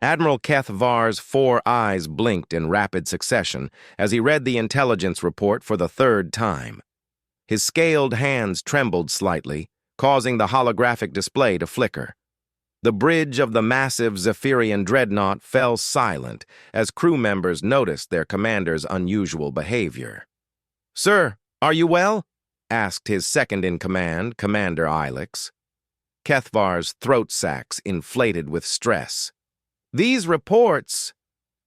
Admiral Keth Var's 4 eyes blinked in rapid succession as he read the intelligence report for the 3rd time. His scaled hands trembled slightly, causing the holographic display to flicker. The bridge of the massive Zephyrian dreadnought fell silent as crew members noticed their commander's unusual behavior. "Sir, are you well?" asked his second-in-command, Commander Ilex. Kethvar's throat sacs inflated with stress. "These reports,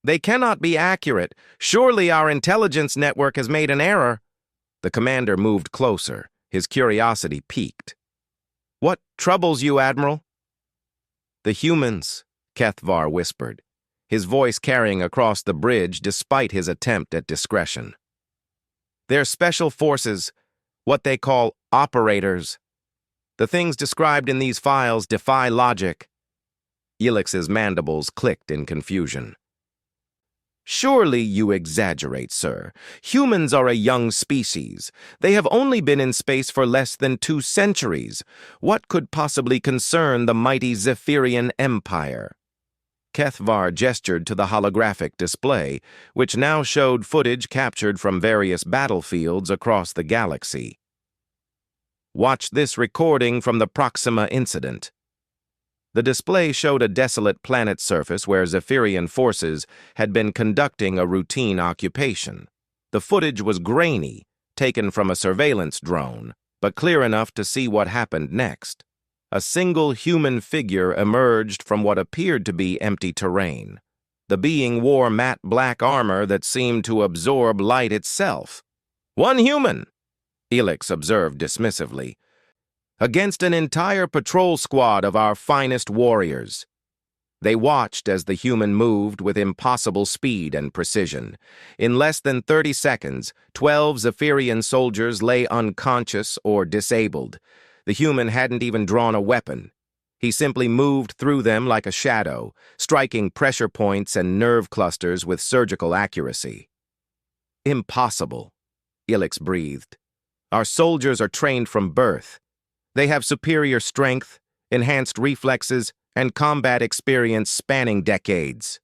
they cannot be accurate. Surely our intelligence network has made an error." The commander moved closer, his curiosity piqued. "What troubles you, Admiral?" "The humans," Kethvar whispered, his voice carrying across the bridge despite his attempt at discretion. "They're special forces, what they call operators. The things described in these files defy logic." Ilix's mandibles clicked in confusion. "Surely you exaggerate, sir. Humans are a young species. They have only been in space for less than 2 centuries. What could possibly concern the mighty Zephyrian Empire?" Kethvar gestured to the holographic display, which now showed footage captured from various battlefields across the galaxy. "Watch this recording from the Proxima incident." The display showed a desolate planet surface where Zephyrian forces had been conducting a routine occupation. The footage was grainy, taken from a surveillance drone, but clear enough to see what happened next. A single human figure emerged from what appeared to be empty terrain. The being wore matte black armor that seemed to absorb light itself. "One human," Ilix observed dismissively, "against an entire patrol squad of our finest warriors." They watched as the human moved with impossible speed and precision. In less than 30 seconds, 12 Zephyrian soldiers lay unconscious or disabled. The human hadn't even drawn a weapon. He simply moved through them like a shadow, striking pressure points and nerve clusters with surgical accuracy. "Impossible," Ilix breathed. "Our soldiers are trained from birth. They have superior strength, enhanced reflexes, and combat experience spanning decades."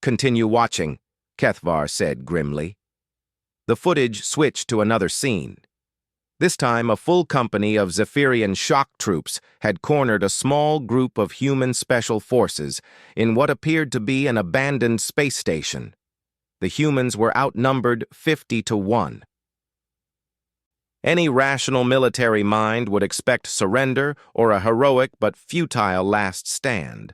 "Continue watching," Kethvar said grimly. The footage switched to another scene. This time, a full company of Zephyrian shock troops had cornered a small group of human special forces in what appeared to be an abandoned space station. The humans were outnumbered 50 to 1. Any rational military mind would expect surrender or a heroic but futile last stand.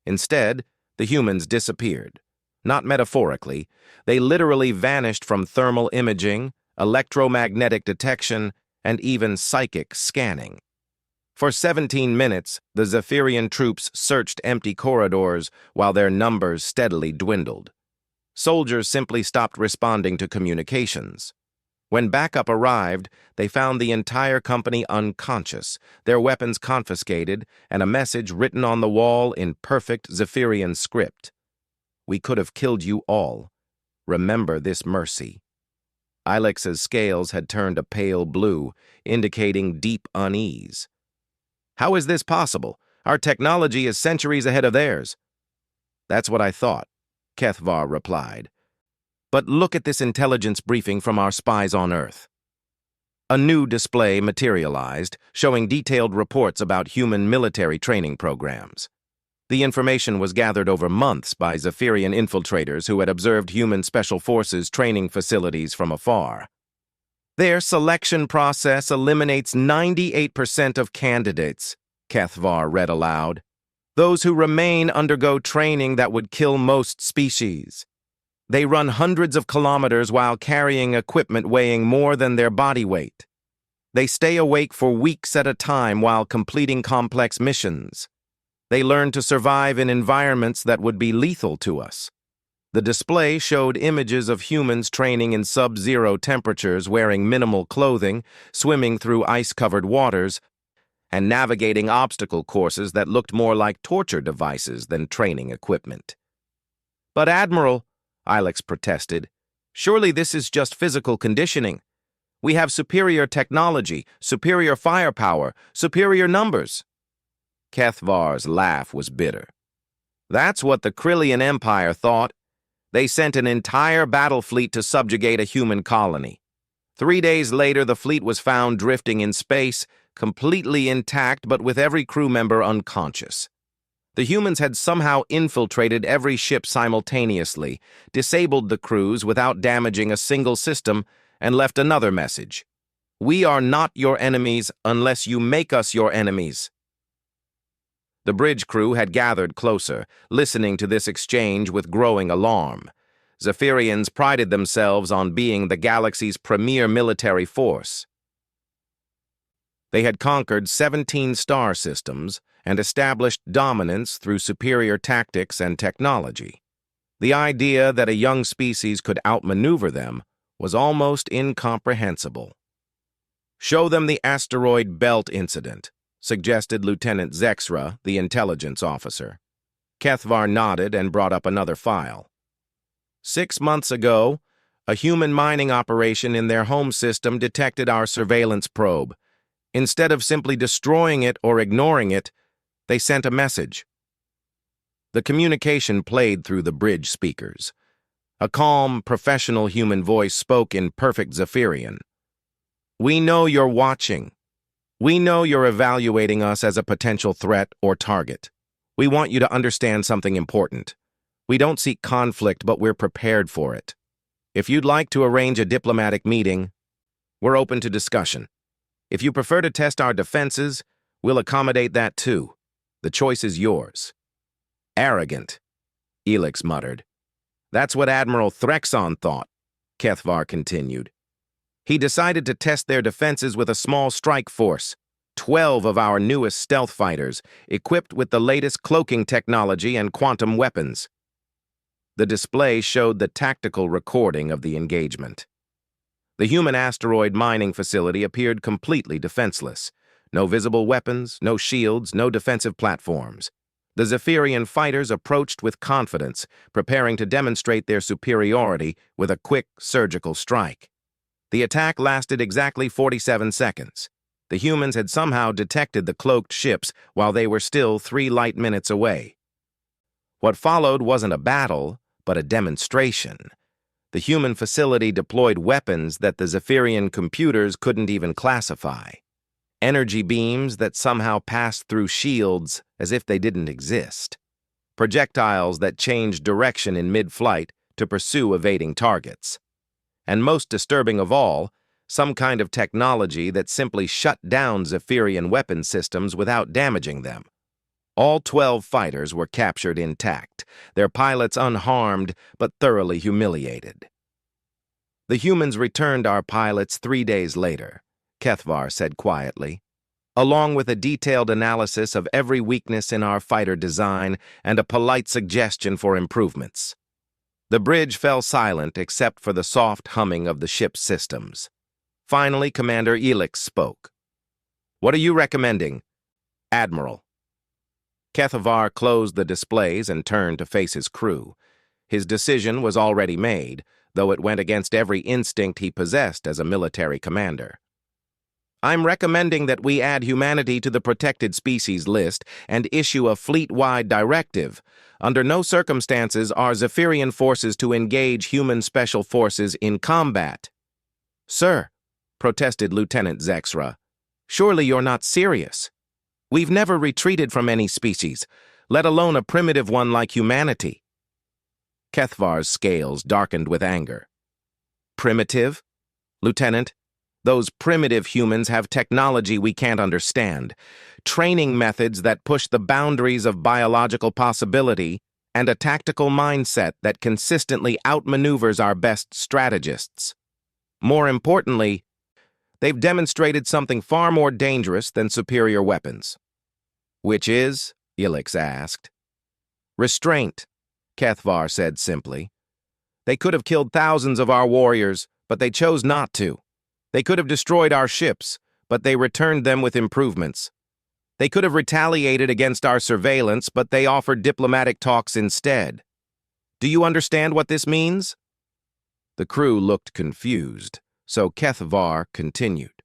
Instead, the humans disappeared. Not metaphorically, they literally vanished from thermal imaging, electromagnetic detection, and even psychic scanning. For 17 minutes, the Zephyrian troops searched empty corridors while their numbers steadily dwindled. Soldiers simply stopped responding to communications. When backup arrived, they found the entire company unconscious, their weapons confiscated, and a message written on the wall in perfect Zephyrian script. "We could have killed you all. Remember this mercy." Ilix's scales had turned a pale blue, indicating deep unease. "How is this possible? Our technology is centuries ahead of theirs." "That's what I thought," Kethvar replied. "But look at this intelligence briefing from our spies on Earth." A new display materialized, showing detailed reports about human military training programs. The information was gathered over months by Zephyrian infiltrators who had observed human special forces training facilities from afar. "Their selection process eliminates 98% of candidates," Kethvar read aloud. "Those who remain undergo training that would kill most species. They run hundreds of kilometers while carrying equipment weighing more than their body weight. They stay awake for weeks at a time while completing complex missions. They learn to survive in environments that would be lethal to us." The display showed images of humans training in sub-zero temperatures, wearing minimal clothing, swimming through ice-covered waters, and navigating obstacle courses that looked more like torture devices than training equipment. "But Admiral," Ilix protested, "surely this is just physical conditioning. We have superior technology, superior firepower, superior numbers." Kethvar's laugh was bitter. That's what the Krillian Empire thought. They sent an entire battle fleet to subjugate a human colony. 3 days later, the fleet was found drifting in space, completely intact but with every crew member unconscious. The humans had somehow infiltrated every ship simultaneously, disabled the crews without damaging a single system, and left another message. "We are not your enemies unless you make us your enemies." The bridge crew had gathered closer, listening to this exchange with growing alarm. Zephyrians prided themselves on being the galaxy's premier military force. They had conquered 17 star systems and established dominance through superior tactics and technology. The idea that a young species could outmaneuver them was almost incomprehensible. "Show them the asteroid belt incident," suggested Lieutenant Zexra, the intelligence officer. Kethvar nodded and brought up another file. 6 months ago, a human mining operation in their home system detected our surveillance probe. Instead of simply destroying it or ignoring it, they sent a message. The communication played through the bridge speakers. A calm, professional human voice spoke in perfect Zephyrian. "We know you're watching. We know you're evaluating us as a potential threat or target. We want you to understand something important. We don't seek conflict, but we're prepared for it. If you'd like to arrange a diplomatic meeting, we're open to discussion. If you prefer to test our defenses, we'll accommodate that too. The choice is yours." "Arrogant," Elix muttered. "That's what Admiral Threxon thought," Kethvar continued. "He decided to test their defenses with a small strike force, 12 of our newest stealth fighters, equipped with the latest cloaking technology and quantum weapons." The display showed the tactical recording of the engagement. The human asteroid mining facility appeared completely defenseless. No visible weapons, no shields, no defensive platforms. The Zephyrian fighters approached with confidence, preparing to demonstrate their superiority with a quick surgical strike. The attack lasted exactly 47 seconds. The humans had somehow detected the cloaked ships while they were still 3 light minutes away. What followed wasn't a battle, but a demonstration. The human facility deployed weapons that the Zephyrian computers couldn't even classify. Energy beams that somehow passed through shields as if they didn't exist. Projectiles that changed direction in mid-flight to pursue evading targets. And most disturbing of all, some kind of technology that simply shut down Zephyrian weapon systems without damaging them. All 12 fighters were captured intact, their pilots unharmed but thoroughly humiliated. "The humans returned our pilots 3 days later," Kethvar said quietly, "along with a detailed analysis of every weakness in our fighter design and a polite suggestion for improvements." The bridge fell silent except for the soft humming of the ship's systems. Finally, Commander Elix spoke. "What are you recommending, Admiral?" Kethvar closed the displays and turned to face his crew. His decision was already made, though it went against every instinct he possessed as a military commander. "I'm recommending that we add humanity to the protected species list and issue a fleet-wide directive. Under no circumstances are Zephyrian forces to engage human special forces in combat." "Sir," protested Lieutenant Zexra, "surely you're not serious. We've never retreated from any species, let alone a primitive one like humanity." Kethvar's scales darkened with anger. "Primitive? Lieutenant, those primitive humans have technology we can't understand, training methods that push the boundaries of biological possibility, and a tactical mindset that consistently outmaneuvers our best strategists. More importantly, they've demonstrated something far more dangerous than superior weapons." "Which is?" Elix asked. "Restraint," Kethvar said simply. "They could have killed thousands of our warriors, but they chose not to. They could have destroyed our ships, but they returned them with improvements. They could have retaliated against our surveillance, but they offered diplomatic talks instead. Do you understand what this means?" The crew looked confused, so Kethvar continued.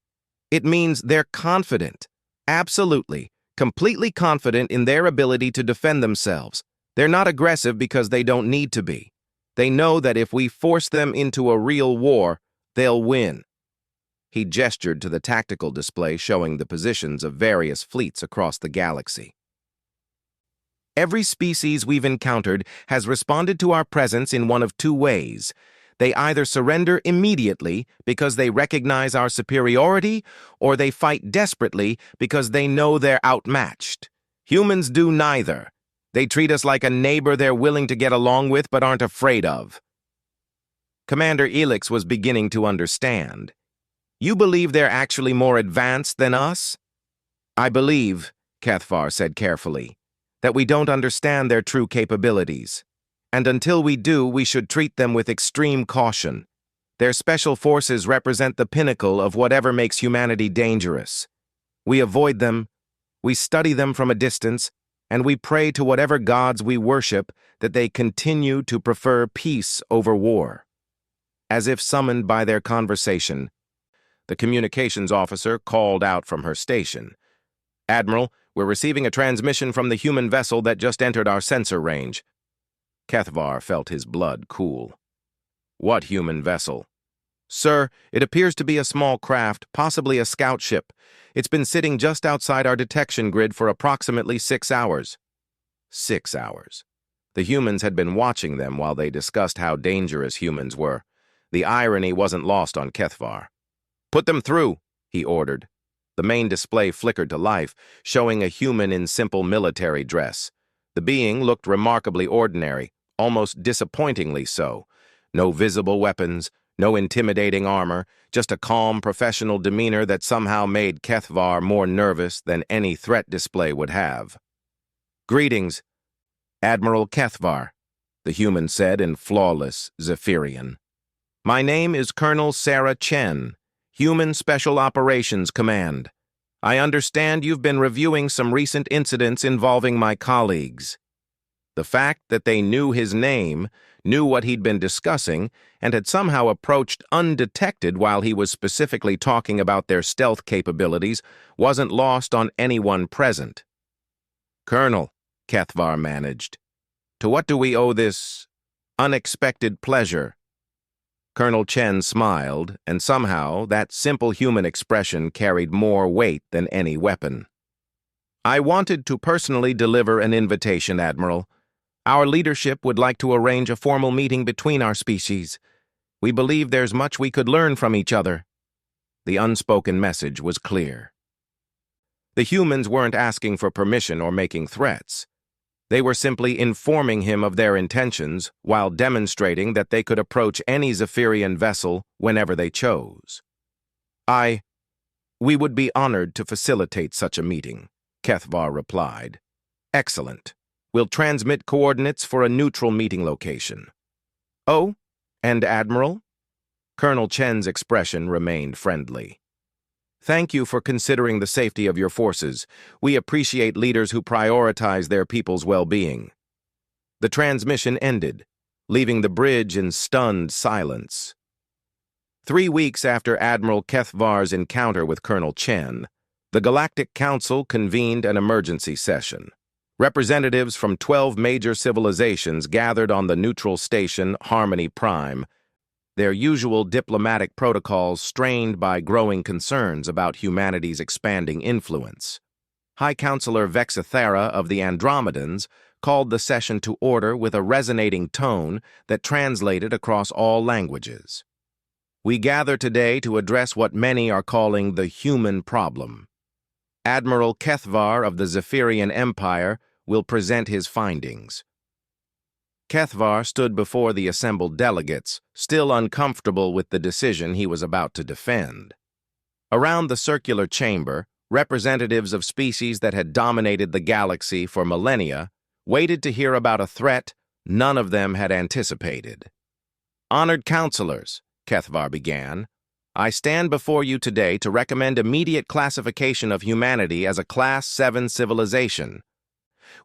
"It means they're confident, absolutely, completely confident in their ability to defend themselves. They're not aggressive because they don't need to be. They know that if we force them into a real war, they'll win. He gestured to the tactical display showing the positions of various fleets across the galaxy. Every species we've encountered has responded to our presence in one of two ways. They either surrender immediately because they recognize our superiority, or they fight desperately because they know they're outmatched. Humans do neither. They treat us like a neighbor they're willing to get along with but aren't afraid of. Commander Elix was beginning to understand. You believe they're actually more advanced than us? I believe, Kethvar said carefully, that we don't understand their true capabilities. And until we do, we should treat them with extreme caution. Their special forces represent the pinnacle of whatever makes humanity dangerous. We avoid them, we study them from a distance, and we pray to whatever gods we worship that they continue to prefer peace over war. As if summoned by their conversation, the communications officer called out from her station. Admiral, we're receiving a transmission from the human vessel that just entered our sensor range. Kethvar felt his blood cool. What human vessel? Sir, it appears to be a small craft, possibly a scout ship. It's been sitting just outside our detection grid for approximately 6 hours. 6 hours. The humans had been watching them while they discussed how dangerous humans were. The irony wasn't lost on Kethvar. Put them through, he ordered. The main display flickered to life, showing a human in simple military dress. The being looked remarkably ordinary, almost disappointingly so. No visible weapons, no intimidating armor, just a calm, professional demeanor that somehow made Kethvar more nervous than any threat display would have. Greetings, Admiral Kethvar, the human said in flawless Zephyrian. My name is Colonel Sarah Chen, Human Special Operations Command. I understand you've been reviewing some recent incidents involving my colleagues. The fact that they knew his name, knew what he'd been discussing, and had somehow approached undetected while he was specifically talking about their stealth capabilities wasn't lost on anyone present. Colonel, Kethvar managed, to what do we owe this unexpected pleasure? Colonel Chen smiled, and somehow that simple human expression carried more weight than any weapon. I wanted to personally deliver an invitation, Admiral. Our leadership would like to arrange a formal meeting between our species. We believe there's much we could learn from each other. The unspoken message was clear. The humans weren't asking for permission or making threats. They were simply informing him of their intentions while demonstrating that they could approach any Zephyrian vessel whenever they chose. We would be honored to facilitate such a meeting, Kethvar replied. Excellent. We'll transmit coordinates for a neutral meeting location. Oh, and Admiral? Colonel Chen's expression remained friendly. Thank you for considering the safety of your forces. We appreciate leaders who prioritize their people's well-being. The transmission ended, leaving the bridge in stunned silence. 3 weeks after Admiral Kethvar's encounter with Colonel Chen, the Galactic Council convened an emergency session. Representatives from 12 major civilizations gathered on the neutral station Harmony Prime, their usual diplomatic protocols strained by growing concerns about humanity's expanding influence. High Counselor Vexithera of the Andromedans called the session to order with a resonating tone that translated across all languages. We gather today to address what many are calling the human problem. Admiral Kethvar of the Zephyrian Empire will present his findings. Kethvar stood before the assembled delegates, still uncomfortable with the decision he was about to defend. Around the circular chamber, representatives of species that had dominated the galaxy for millennia waited to hear about a threat none of them had anticipated. Honored counselors, Kethvar began, I stand before you today to recommend immediate classification of humanity as a Class 7 civilization,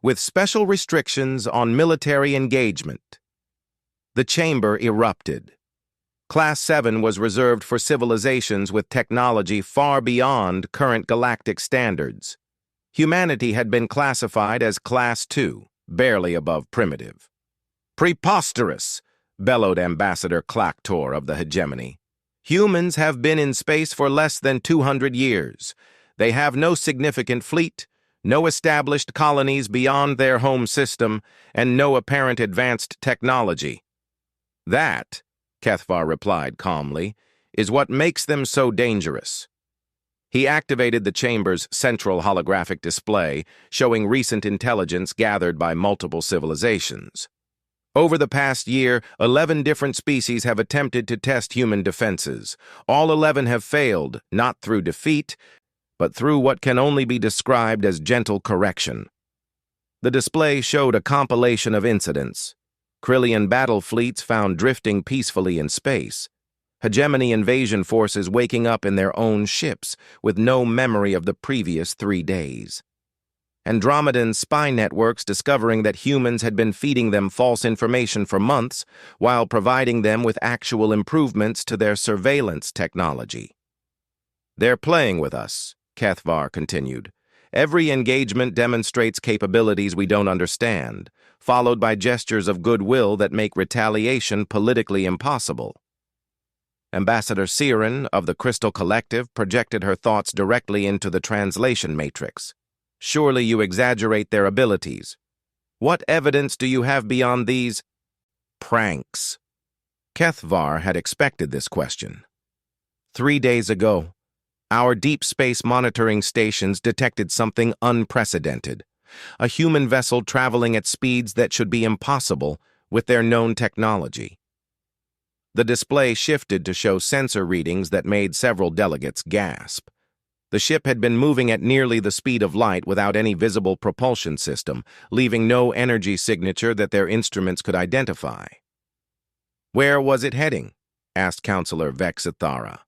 with special restrictions on military engagement. The chamber erupted. Class 7 was reserved for civilizations with technology far beyond current galactic standards. Humanity had been classified as Class 2, barely above primitive. Preposterous, bellowed Ambassador Clactor of the hegemony. Humans have been in space for less than 200 years. They have no significant fleet, no established colonies beyond their home system, and no apparent advanced technology. That, Kethvar replied calmly, is what makes them so dangerous. He activated the chamber's central holographic display, showing recent intelligence gathered by multiple civilizations. Over the past year, 11 different species have attempted to test human defenses. All 11 have failed, not through defeat, but through what can only be described as gentle correction. The display showed a compilation of incidents. Krillian battle fleets found drifting peacefully in space. Hegemony invasion forces waking up in their own ships, with no memory of the previous 3 days. Andromedan spy networks discovering that humans had been feeding them false information for months while providing them with actual improvements to their surveillance technology. They're playing with us, Kethvar continued. Every engagement demonstrates capabilities we don't understand, followed by gestures of goodwill that make retaliation politically impossible. Ambassador Siren of the Crystal Collective projected her thoughts directly into the translation matrix. Surely you exaggerate their abilities. What evidence do you have beyond these pranks? Kethvar had expected this question. 3 days ago, our deep space monitoring stations detected something unprecedented. A human vessel traveling at speeds that should be impossible with their known technology. The display shifted to show sensor readings that made several delegates gasp. The ship had been moving at nearly the speed of light without any visible propulsion system, leaving no energy signature that their instruments could identify. Where was it heading? Asked Counselor Vexithara.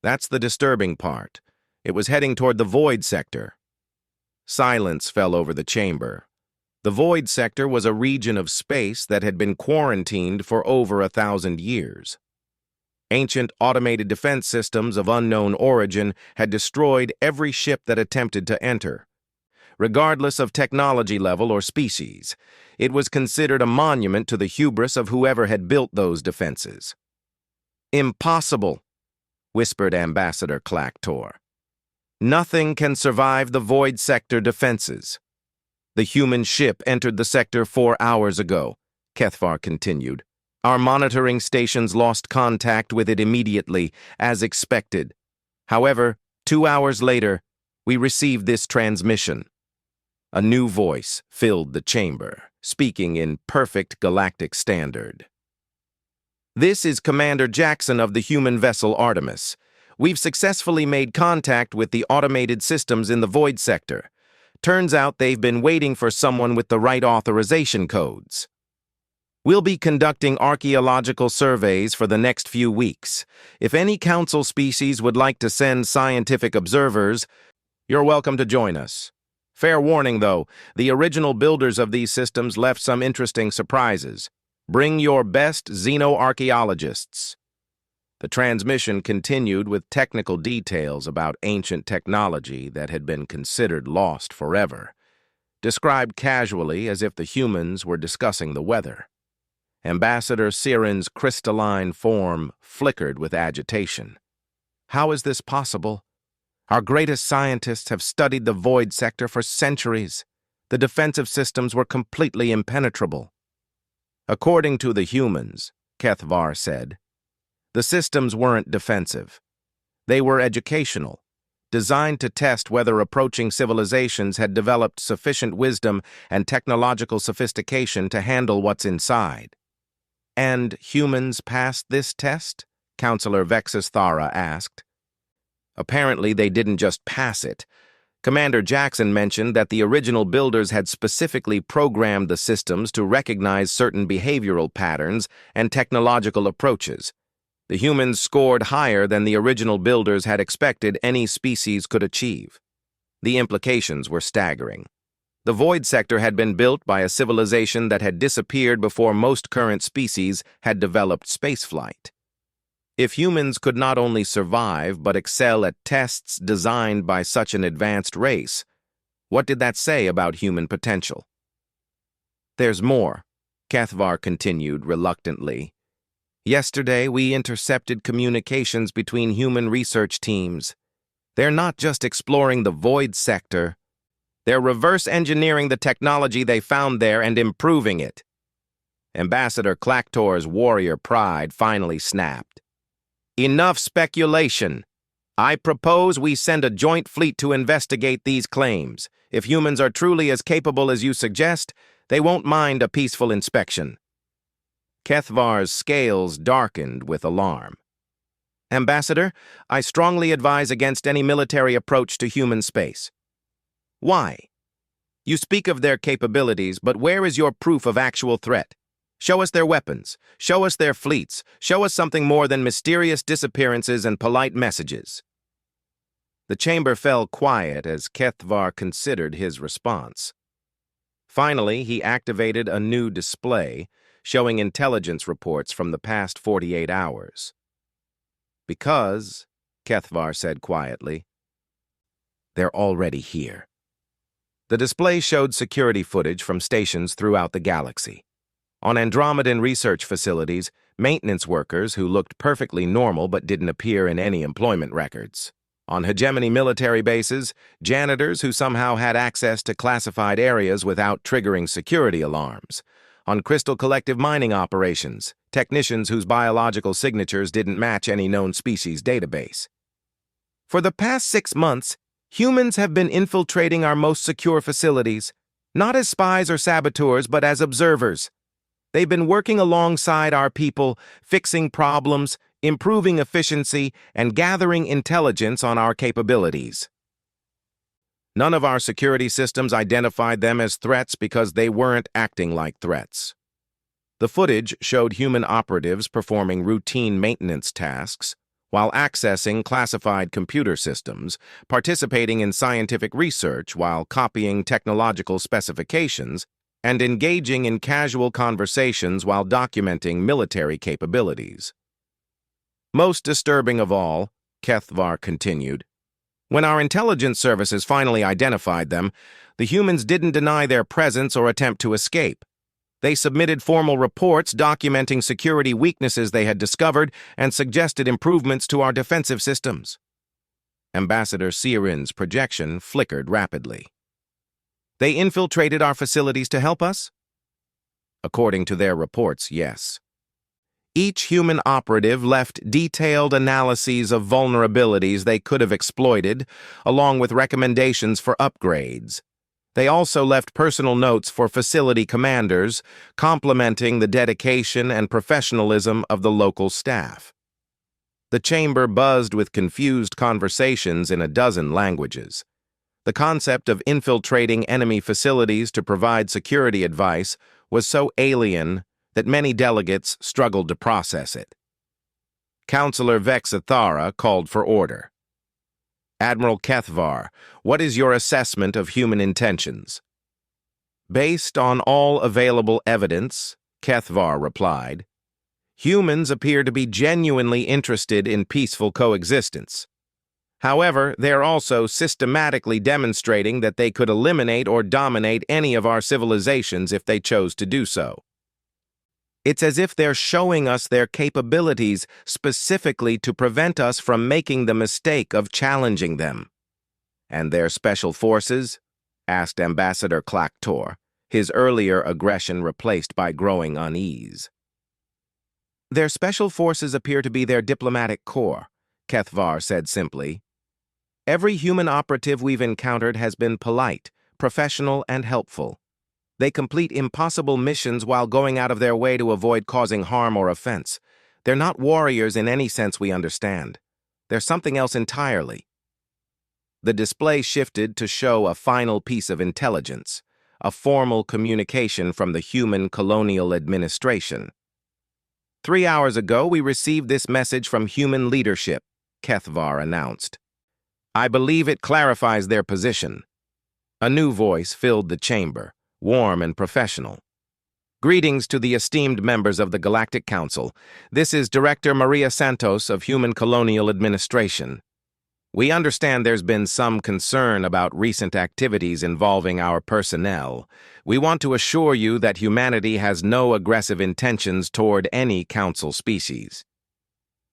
That's the disturbing part. It was heading toward the void sector. Silence fell over the chamber. The void sector was a region of space that had been quarantined for over 1,000 years. Ancient automated defense systems of unknown origin had destroyed every ship that attempted to enter. Regardless of technology level or species, it was considered a monument to the hubris of whoever had built those defenses. Impossible, whispered Ambassador Clactor. Nothing can survive the void sector defenses. The human ship entered the sector 4 hours ago, Kethvar continued. Our monitoring stations lost contact with it immediately, as expected. However, 2 hours later, we received this transmission. A new voice filled the chamber, speaking in perfect galactic standard. This is Commander Jackson of the human vessel Artemis. We've successfully made contact with the automated systems in the void sector. Turns out they've been waiting for someone with the right authorization codes. We'll be conducting archaeological surveys for the next few weeks. If any council species would like to send scientific observers, you're welcome to join us. Fair warning, though, the original builders of these systems left some interesting surprises. Bring your best xenoarchaeologists. The transmission continued with technical details about ancient technology that had been considered lost forever, described casually as if the humans were discussing the weather. Ambassador Siren's crystalline form flickered with agitation. How is this possible? Our greatest scientists have studied the void sector for centuries. The defensive systems were completely impenetrable. According to the humans, Kethvar said, the systems weren't defensive. They were educational, designed to test whether approaching civilizations had developed sufficient wisdom and technological sophistication to handle what's inside. And humans passed this test? Counselor Vexithara asked. Apparently they didn't just pass it. Commander Jackson mentioned that the original builders had specifically programmed the systems to recognize certain behavioral patterns and technological approaches. The humans scored higher than the original builders had expected any species could achieve. The implications were staggering. The void sector had been built by a civilization that had disappeared before most current species had developed spaceflight. If humans could not only survive but excel at tests designed by such an advanced race, what did that say about human potential? There's more, Kethvar continued reluctantly. Yesterday, we intercepted communications between human research teams. They're not just exploring the void sector. They're reverse engineering the technology they found there and improving it. Ambassador Clactor's warrior pride finally snapped. Enough speculation. I propose we send a joint fleet to investigate these claims. If humans are truly as capable as you suggest, they won't mind a peaceful inspection. Kethvar's scales darkened with alarm. Ambassador, I strongly advise against any military approach to human space. Why? You speak of their capabilities, but where is your proof of actual threat? Show us their weapons. Show us their fleets. Show us something more than mysterious disappearances and polite messages. The chamber fell quiet as Kethvar considered his response. Finally, he activated a new display, showing intelligence reports from the past 48 hours. Because, Kethvar said quietly, they're already here. The display showed security footage from stations throughout the galaxy. On Andromedan research facilities, maintenance workers who looked perfectly normal but didn't appear in any employment records. On hegemony military bases, janitors who somehow had access to classified areas without triggering security alarms. On Crystal Collective mining operations, technicians whose biological signatures didn't match any known species database. For the past 6 months, humans have been infiltrating our most secure facilities, not as spies or saboteurs, but as observers. They've been working alongside our people, fixing problems, improving efficiency, and gathering intelligence on our capabilities. None of our security systems identified them as threats because they weren't acting like threats. The footage showed human operatives performing routine maintenance tasks while accessing classified computer systems, participating in scientific research while copying technological specifications, and engaging in casual conversations while documenting military capabilities. Most disturbing of all, Kethvar continued, when our intelligence services finally identified them, the humans didn't deny their presence or attempt to escape. They submitted formal reports documenting security weaknesses they had discovered and suggested improvements to our defensive systems. Ambassador Sirin's projection flickered rapidly. They infiltrated our facilities to help us? According to their reports, yes. Each human operative left detailed analyses of vulnerabilities they could have exploited, along with recommendations for upgrades. They also left personal notes for facility commanders, complimenting the dedication and professionalism of the local staff. The chamber buzzed with confused conversations in a dozen languages. The concept of infiltrating enemy facilities to provide security advice was so alien that many delegates struggled to process it. Counselor Vexathara called for order. Admiral Kethvar, what is your assessment of human intentions? Based on all available evidence, Kethvar replied, humans appear to be genuinely interested in peaceful coexistence. However, they're also systematically demonstrating that they could eliminate or dominate any of our civilizations if they chose to do so. It's as if they're showing us their capabilities specifically to prevent us from making the mistake of challenging them. And their special forces? Asked Ambassador Clactor, his earlier aggression replaced by growing unease. Their special forces appear to be their diplomatic corps, Kethvar said simply. Every human operative we've encountered has been polite, professional, and helpful. They complete impossible missions while going out of their way to avoid causing harm or offense. They're not warriors in any sense we understand. They're something else entirely. The display shifted to show a final piece of intelligence, a formal communication from the Human Colonial Administration. 3 hours ago, we received this message from human leadership, Kethvar announced. I believe it clarifies their position. A new voice filled the chamber, warm and professional. Greetings to the esteemed members of the Galactic Council. This is Director Maria Santos of Human Colonial Administration. We understand there's been some concern about recent activities involving our personnel. We want to assure you that humanity has no aggressive intentions toward any Council species.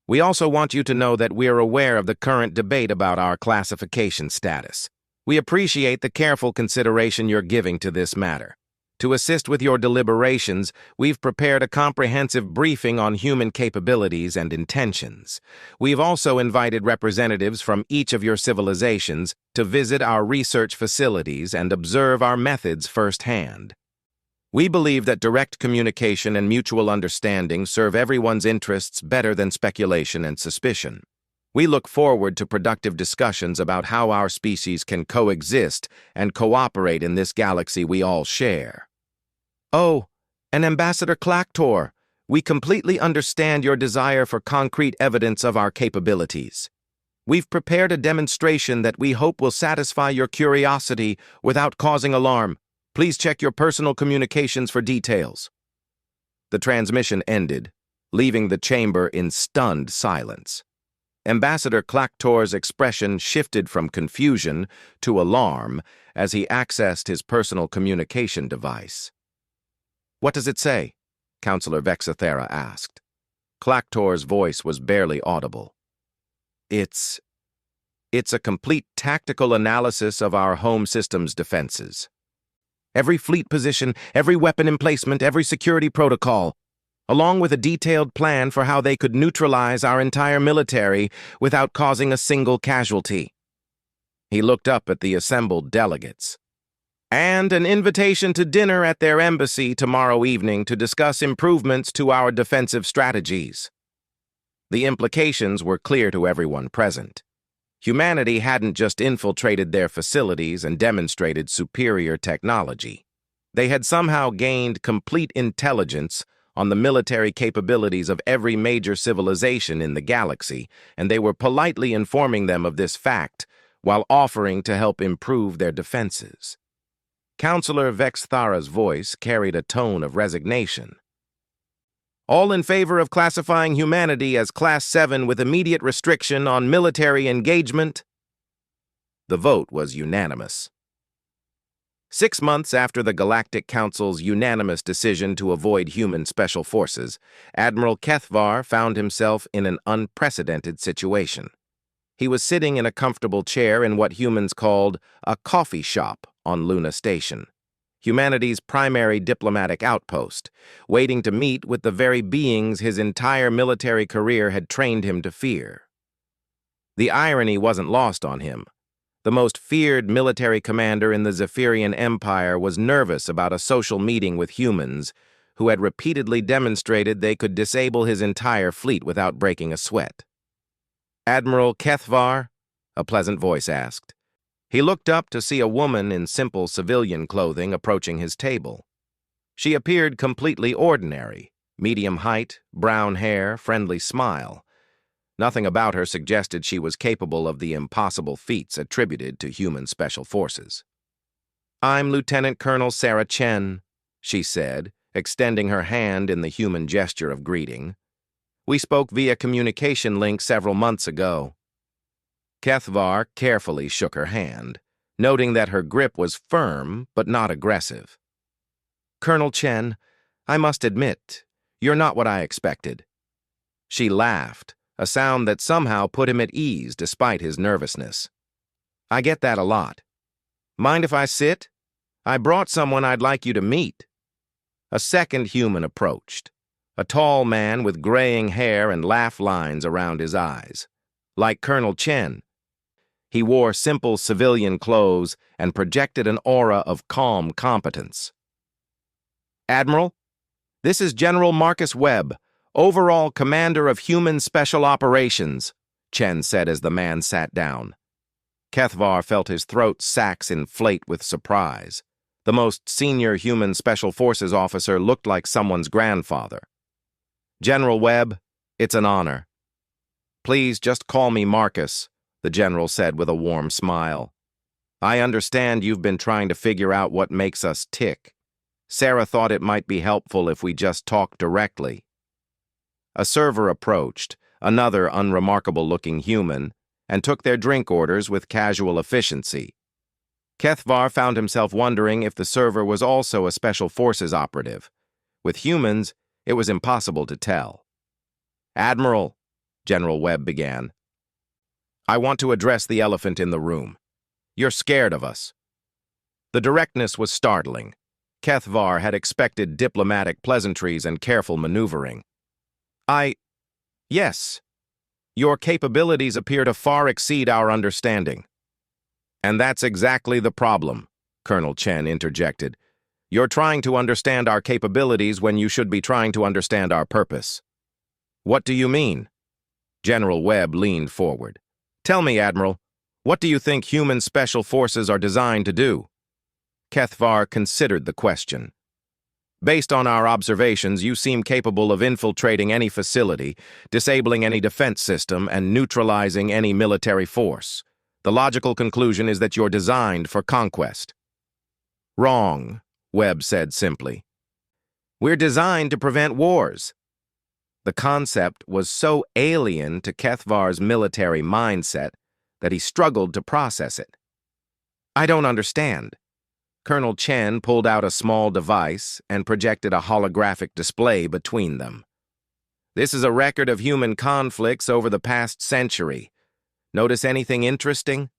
We also want you to know that we are aware of the current debate about our classification status. We appreciate the careful consideration you're giving to this matter. To assist with your deliberations, we've prepared a comprehensive briefing on human capabilities and intentions. We've also invited representatives from each of your civilizations to visit our research facilities and observe our methods firsthand. We believe that direct communication and mutual understanding serve everyone's interests better than speculation and suspicion. We look forward to productive discussions about how our species can coexist and cooperate in this galaxy we all share. Oh, and Ambassador Clactor, we completely understand your desire for concrete evidence of our capabilities. We've prepared a demonstration that we hope will satisfy your curiosity without causing alarm. Please check your personal communications for details. The transmission ended, leaving the chamber in stunned silence. Ambassador Clactor's expression shifted from confusion to alarm as he accessed his personal communication device. "What does it say?" Counselor Vexathera asked. Clactor's voice was barely audible. It's a complete tactical analysis of our home system's defenses. Every fleet position, every weapon emplacement, every security protocol, along with a detailed plan for how they could neutralize our entire military without causing a single casualty. He looked up at the assembled delegates. And an invitation to dinner at their embassy tomorrow evening to discuss improvements to our defensive strategies. The implications were clear to everyone present. Humanity hadn't just infiltrated their facilities and demonstrated superior technology. They had somehow gained complete intelligence on the military capabilities of every major civilization in the galaxy, and they were politely informing them of this fact while offering to help improve their defenses. Counselor Vexthara's voice carried a tone of resignation. "All in favor of classifying humanity as Class 7 with immediate restriction on military engagement?" The vote was unanimous. 6 months after the Galactic Council's unanimous decision to avoid human special forces, Admiral Kethvar found himself in an unprecedented situation. He was sitting in a comfortable chair in what humans called a coffee shop on Luna Station, humanity's primary diplomatic outpost, waiting to meet with the very beings his entire military career had trained him to fear. The irony wasn't lost on him. The most feared military commander in the Zephyrian Empire was nervous about a social meeting with humans who had repeatedly demonstrated they could disable his entire fleet without breaking a sweat. "Admiral Kethvar?" a pleasant voice asked. He looked up to see a woman in simple civilian clothing approaching his table. She appeared completely ordinary, medium height, brown hair, friendly smile. Nothing about her suggested she was capable of the impossible feats attributed to human special forces. "I'm Lieutenant Colonel Sarah Chen," she said, extending her hand in the human gesture of greeting. "We spoke via communication link several months ago." Kethvar carefully shook her hand, noting that her grip was firm but not aggressive. "Colonel Chen, I must admit, you're not what I expected." She laughed, a sound that somehow put him at ease despite his nervousness. "I get that a lot. Mind if I sit? I brought someone I'd like you to meet." A second human approached, a tall man with graying hair and laugh lines around his eyes. Like Colonel Chen, he wore simple civilian clothes and projected an aura of calm competence. "Admiral, this is General Marcus Webb, Overall Commander of Human Special Operations," Chen said as the man sat down. Kethvar felt his throat sacs inflate with surprise. The most senior human Special Forces officer looked like someone's grandfather. "General Webb, it's an honor." "Please just call me Marcus," the general said with a warm smile. "I understand you've been trying to figure out what makes us tick. Sarah thought it might be helpful if we just talked directly." A server approached, another unremarkable-looking human, and took their drink orders with casual efficiency. Kethvar found himself wondering if the server was also a Special Forces operative. With humans, it was impossible to tell. "Admiral," General Webb began, "I want to address the elephant in the room. You're scared of us." The directness was startling. Kethvar had expected diplomatic pleasantries and careful maneuvering. Yes. Your capabilities appear to far exceed our understanding." "And that's exactly the problem," Colonel Chen interjected. "You're trying to understand our capabilities when you should be trying to understand our purpose." "What do you mean?" General Webb leaned forward. "Tell me, Admiral, what do you think human special forces are designed to do?" Kethvar considered the question. "Based on our observations, you seem capable of infiltrating any facility, disabling any defense system, and neutralizing any military force. The logical conclusion is that you're designed for conquest." "Wrong," Webb said simply. "We're designed to prevent wars." The concept was so alien to Kethvar's military mindset that he struggled to process it. "I don't understand." Colonel Chen pulled out a small device and projected a holographic display between them. "This is a record of human conflicts over the past century. Notice anything interesting?"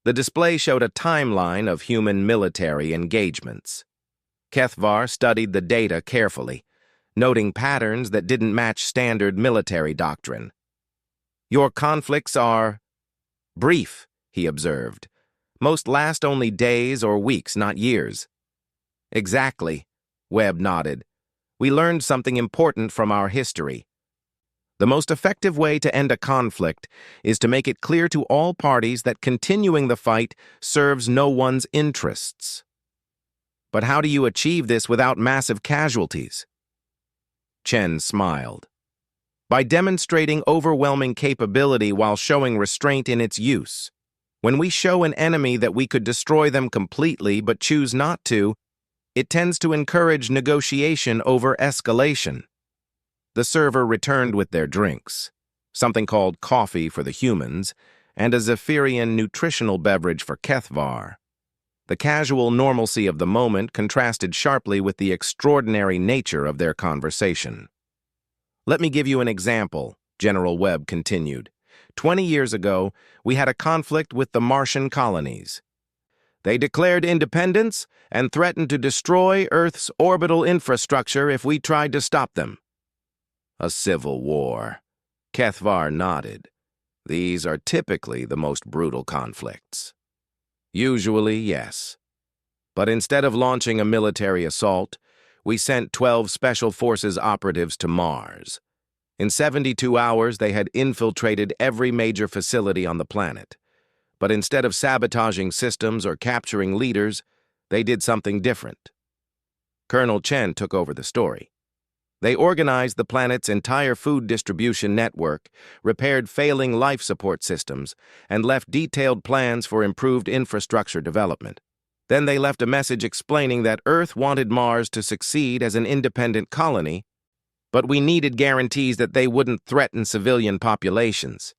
The display showed a timeline of human military engagements. Kethvar studied the data carefully, noting patterns that didn't match standard military doctrine. "Your conflicts are brief," he observed. "Most last only days or weeks, not years." "Exactly," Webb nodded. "We learned something important from our history. The most effective way to end a conflict is to make it clear to all parties that continuing the fight serves no one's interests." "But how do you achieve this without massive casualties?" Chen smiled. "By demonstrating overwhelming capability while showing restraint in its use. When we show an enemy that we could destroy them completely but choose not to, it tends to encourage negotiation over escalation." The server returned with their drinks, something called coffee for the humans, and a Zephyrian nutritional beverage for Kethvar. The casual normalcy of the moment contrasted sharply with the extraordinary nature of their conversation. "Let me give you an example," General Webb continued. 20 years ago, we had a conflict with the Martian colonies. They declared independence and threatened to destroy Earth's orbital infrastructure if we tried to stop them." "A civil war." Kethvar nodded. "These are typically the most brutal conflicts." "Usually, yes. But instead of launching a military assault, we sent 12 Special Forces operatives to Mars. In 72 hours, they had infiltrated every major facility on the planet. But instead of sabotaging systems or capturing leaders, they did something different." Colonel Chen took over the story. "They organized the planet's entire food distribution network, repaired failing life support systems, and left detailed plans for improved infrastructure development. Then they left a message explaining that Earth wanted Mars to succeed as an independent colony, but we needed guarantees that they wouldn't threaten civilian populations."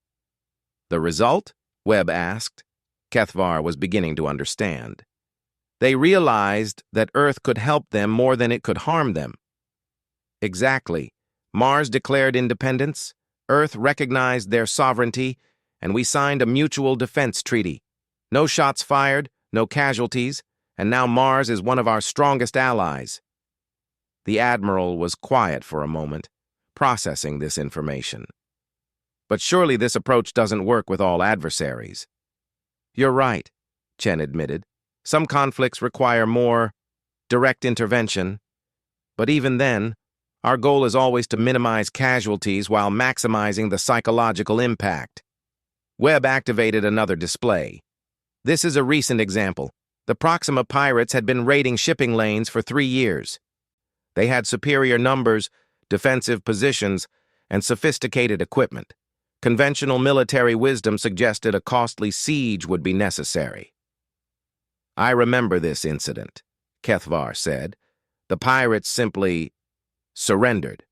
"The result?" Webb asked. Kethvar was beginning to understand. "They realized that Earth could help them more than it could harm them." "Exactly. Mars declared independence, Earth recognized their sovereignty, and we signed a mutual defense treaty. No shots fired, no casualties, and now Mars is one of our strongest allies." The Admiral was quiet for a moment, processing this information. "But surely this approach doesn't work with all adversaries." "You're right," Chen admitted. "Some conflicts require more direct intervention. But even then, our goal is always to minimize casualties while maximizing the psychological impact." Webb activated another display. "This is a recent example. The Proxima pirates had been raiding shipping lanes for 3 years. They had superior numbers, defensive positions, and sophisticated equipment. Conventional military wisdom suggested a costly siege would be necessary." "I remember this incident," Kethvar said. "The pirates simply surrendered."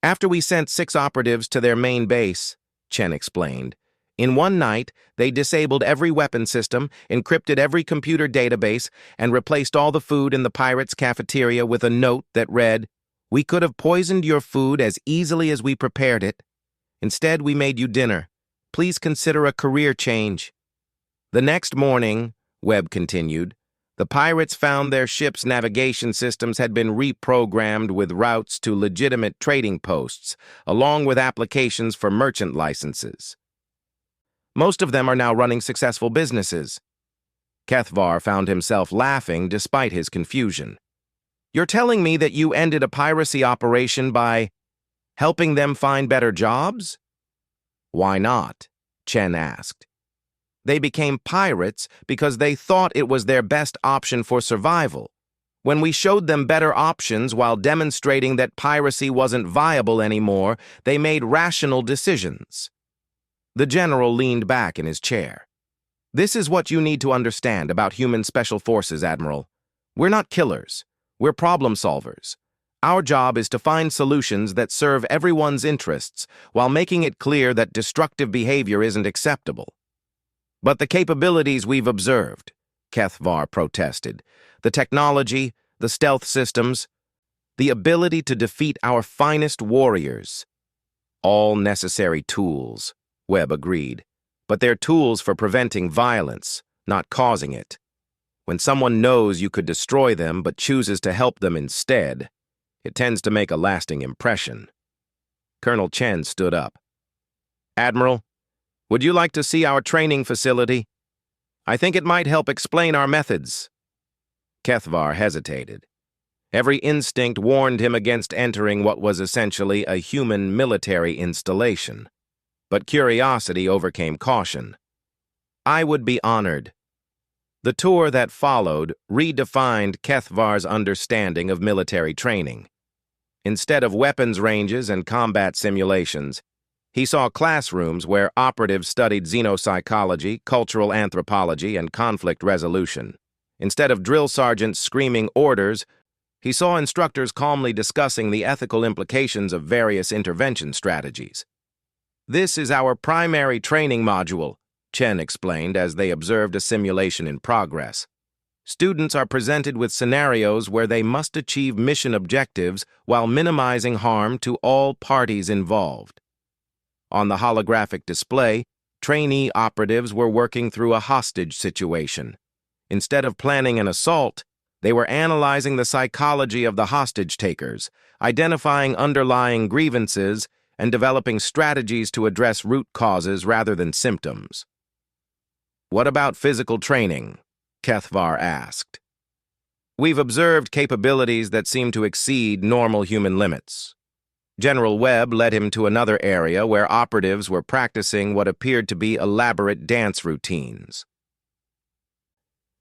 "After we sent 6 operatives to their main base," Chen explained, In one night, they disabled every weapon system, encrypted every computer database, and replaced all the food in the pirates' cafeteria with a note that read, "We could have poisoned your food as easily as we prepared it. Instead, we made you dinner. Please consider a career change." The next morning, Webb continued, the pirates found their ship's navigation systems had been reprogrammed with routes to legitimate trading posts, along with applications for merchant licenses. Most of them are now running successful businesses. Kethvar found himself laughing despite his confusion. "You're telling me that you ended a piracy operation by helping them find better jobs?" "Why not?" Chen asked. "They became pirates because they thought it was their best option for survival. When we showed them better options while demonstrating that piracy wasn't viable anymore, they made rational decisions." The general leaned back in his chair. "This is what you need to understand about human special forces, Admiral. We're not killers. We're problem solvers. Our job is to find solutions that serve everyone's interests while making it clear that destructive behavior isn't acceptable." "But the capabilities we've observed," Kethvar protested, "the technology, the stealth systems, the ability to defeat our finest warriors." "All necessary tools," Webb agreed, "but they're tools for preventing violence, not causing it. When someone knows you could destroy them but chooses to help them instead, it tends to make a lasting impression." Colonel Chen stood up. "Admiral, would you like to see our training facility? I think it might help explain our methods." Kethvar hesitated. Every instinct warned him against entering what was essentially a human military installation. But curiosity overcame caution. "I would be honored." The tour that followed redefined Kethvar's understanding of military training. Instead of weapons ranges and combat simulations, he saw classrooms where operatives studied xenopsychology, cultural anthropology, and conflict resolution. Instead of drill sergeants screaming orders, he saw instructors calmly discussing the ethical implications of various intervention strategies. "This is our primary training module," Chen explained as they observed a simulation in progress. "Students are presented with scenarios where they must achieve mission objectives while minimizing harm to all parties involved." On the holographic display, trainee operatives were working through a hostage situation. Instead of planning an assault, they were analyzing the psychology of the hostage takers, identifying underlying grievances, and developing strategies to address root causes rather than symptoms. "What about physical training?" Kethvar asked. "We've observed capabilities that seem to exceed normal human limits." General Webb led him to another area where operatives were practicing what appeared to be elaborate dance routines.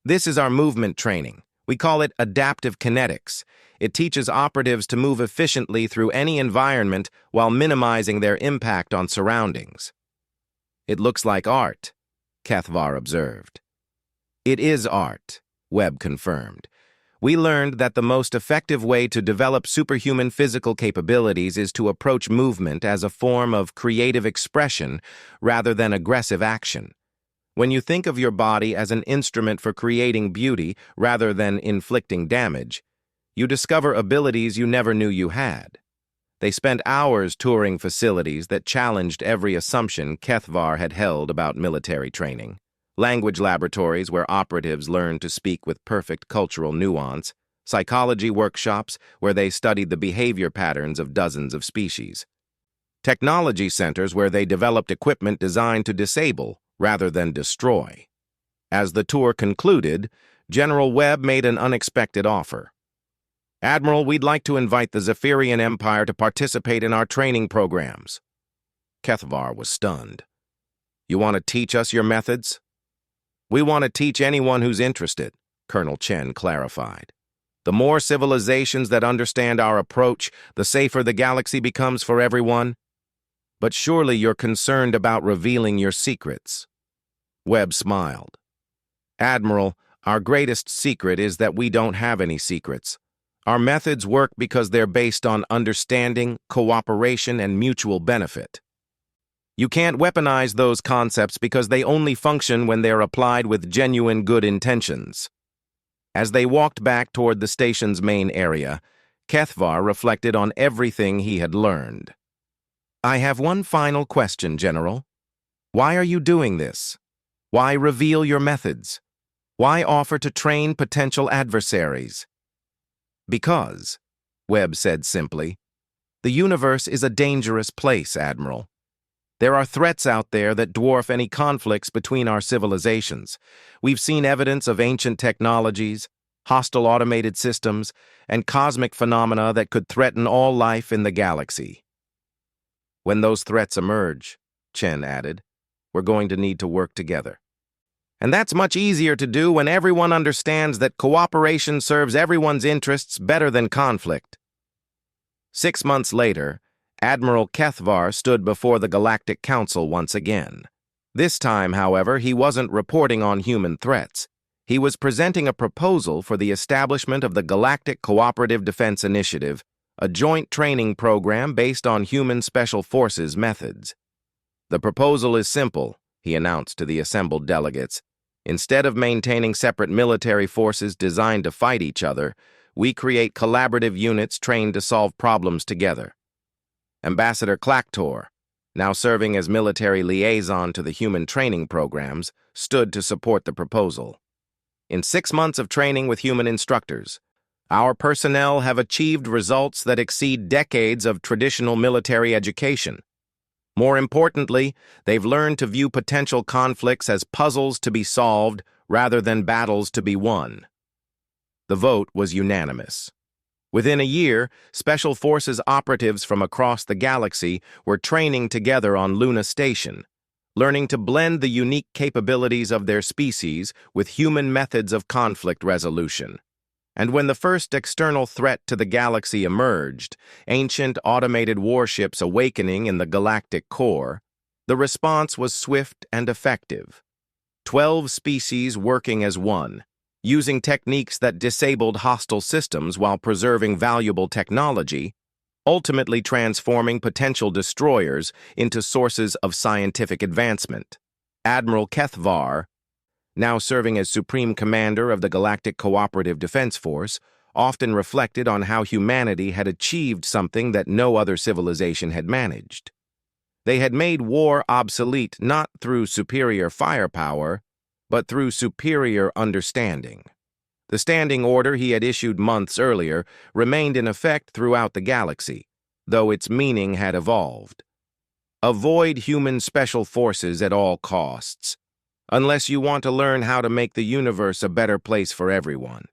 "This is our movement training. We call it adaptive kinetics. It teaches operatives to move efficiently through any environment while minimizing their impact on surroundings." "It looks like art," Kethvar observed. "It is art," Webb confirmed. "We learned that the most effective way to develop superhuman physical capabilities is to approach movement as a form of creative expression rather than aggressive action. When you think of your body as an instrument for creating beauty rather than inflicting damage, you discover abilities you never knew you had." They spent hours touring facilities that challenged every assumption Kethvar had held about military training. Language laboratories where operatives learned to speak with perfect cultural nuance, psychology workshops where they studied the behavior patterns of dozens of species, technology centers where they developed equipment designed to disable rather than destroy. As the tour concluded, General Webb made an unexpected offer. "Admiral, we'd like to invite the Zephyrian Empire to participate in our training programs." Kethvar was stunned. "You want to teach us your methods?" "We want to teach anyone who's interested," Colonel Chen clarified. "The more civilizations that understand our approach, the safer the galaxy becomes for everyone." "But surely you're concerned about revealing your secrets." Webb smiled. "Admiral, our greatest secret is that we don't have any secrets. Our methods work because they're based on understanding, cooperation, and mutual benefit." You can't weaponize those concepts because they only function when they're applied with genuine good intentions. As they walked back toward the station's main area, Kethvar reflected on everything he had learned. I have one final question, General. Why are you doing this? Why reveal your methods? Why offer to train potential adversaries? Because, Webb said simply, the universe is a dangerous place, Admiral. There are threats out there that dwarf any conflicts between our civilizations. We've seen evidence of ancient technologies, hostile automated systems, and cosmic phenomena that could threaten all life in the galaxy. When those threats emerge, Chen added, we're going to need to work together. And that's much easier to do when everyone understands that cooperation serves everyone's interests better than conflict. 6 months later, Admiral Kethvar stood before the Galactic Council once again. This time, however, he wasn't reporting on human threats. He was presenting a proposal for the establishment of the Galactic Cooperative Defense Initiative, a joint training program based on human special forces methods. The proposal is simple, he announced to the assembled delegates. Instead of maintaining separate military forces designed to fight each other, we create collaborative units trained to solve problems together. Ambassador Clactor, now serving as military liaison to the human training programs, stood to support the proposal. In 6 months of training with human instructors, our personnel have achieved results that exceed decades of traditional military education. More importantly, they've learned to view potential conflicts as puzzles to be solved rather than battles to be won. The vote was unanimous. Within a year, Special Forces operatives from across the galaxy were training together on Luna Station, learning to blend the unique capabilities of their species with human methods of conflict resolution. And when the first external threat to the galaxy emerged, ancient automated warships awakening in the galactic core, the response was swift and effective. 12 species working as one, using techniques that disabled hostile systems while preserving valuable technology, ultimately transforming potential destroyers into sources of scientific advancement. Admiral Kethvar, now serving as Supreme Commander of the Galactic Cooperative Defense Force, often reflected on how humanity had achieved something that no other civilization had managed. They had made war obsolete not through superior firepower, but through superior understanding. The standing order he had issued months earlier remained in effect throughout the galaxy, though its meaning had evolved. Avoid human special forces at all costs, unless you want to learn how to make the universe a better place for everyone.